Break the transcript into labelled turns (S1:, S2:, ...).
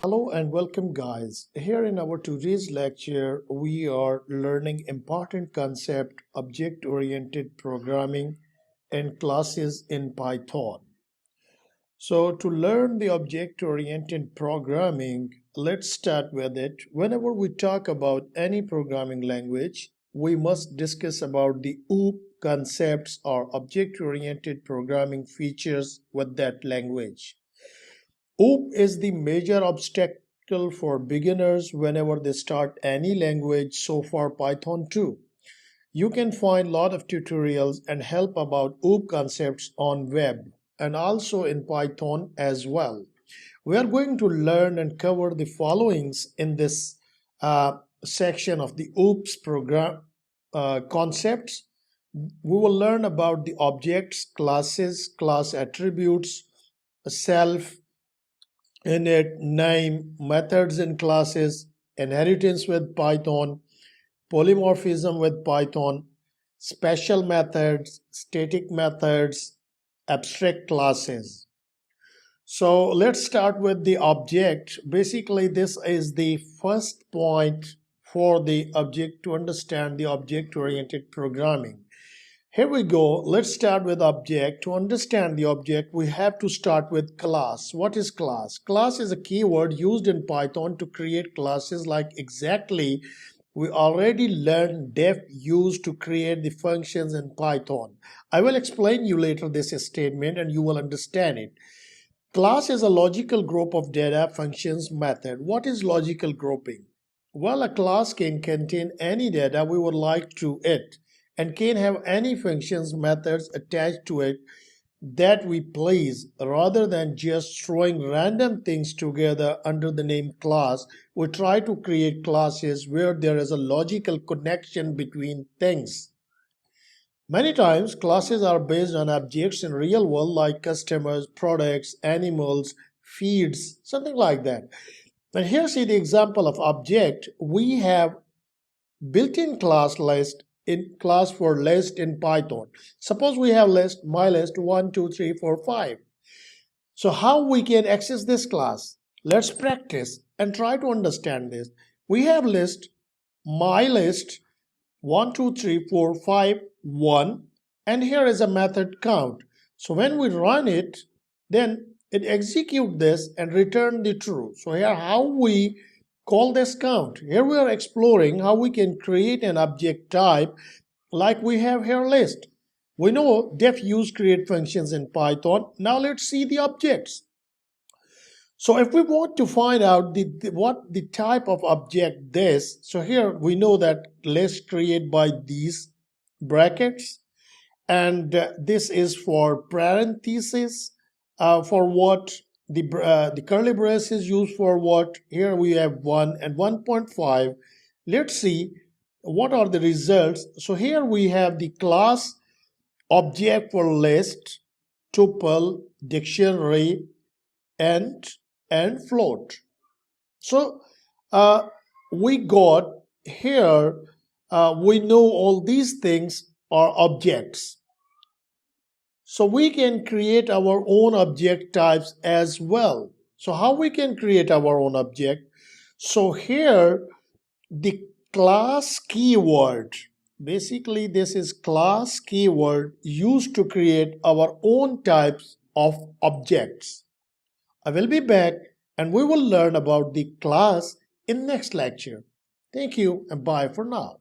S1: Hello and welcome, guys. Here in our today's lecture, we are learning important concept object-oriented programming and classes in Python. So to learn the object-oriented programming, let's start with it. Whenever we talk about any programming language, we must discuss about the OOP concepts or object-oriented programming features with that language. OOP is the major obstacle for beginners whenever they start any language, so far Python too. You can find a lot of tutorials and help about OOP concepts on web and also in Python as well. We are going to learn and cover the followings in this section of the OOPS program concepts. We will learn about the objects, classes, class attributes, self, init, name, methods and classes, inheritance with Python, polymorphism with Python, special methods, static methods, abstract classes. So let's start with the object. Basically, this is the first point for the object to understand the object-oriented programming. Here we go. Let's start with object. To understand the object, we have to start with class. What is class? Class is a keyword used in Python to create classes like exactly we already learned def used to create the functions in Python. I will explain you later this statement and you will understand it. Class is a logical group of data, functions, method. What is logical grouping? Well, a class can contain any data we would like to it and can have any functions, methods attached to it that we please. Rather than just throwing random things together under the name class, we try to create classes where there is a logical connection between things. Many times, classes are based on objects in real world like customers, products, animals, feeds, something like that. And here see the example of object. We have built-in class list in class for list in Python. Suppose we have list, my list 1, 2, 3, 4, 5. So how we can access this class? Let's practice and try to understand this. We have list, my list 1, 2, 3, 4, 5, 1, and here is a method count. So when we run it, then it execute this and return the true. So here how we call this count. Here we are exploring how we can create an object type like we have here list. We know def use create functions in Python. Now let's see the objects. So if we want to find out what the type of object this, so here we know that list create by these brackets, and this is for parentheses, for what the curly brace is used for what. Here we have 1 and 1.5. Let's see what are the results. So here we have the class object for list, tuple, dictionary, and float. So we got here, we know all these things are objects. So we can create our own object types as well. So how we can create our own object? So here the class keyword, basically this is class keyword used to create our own types of objects. I will be back and we will learn about the class in next lecture. Thank you and bye for now.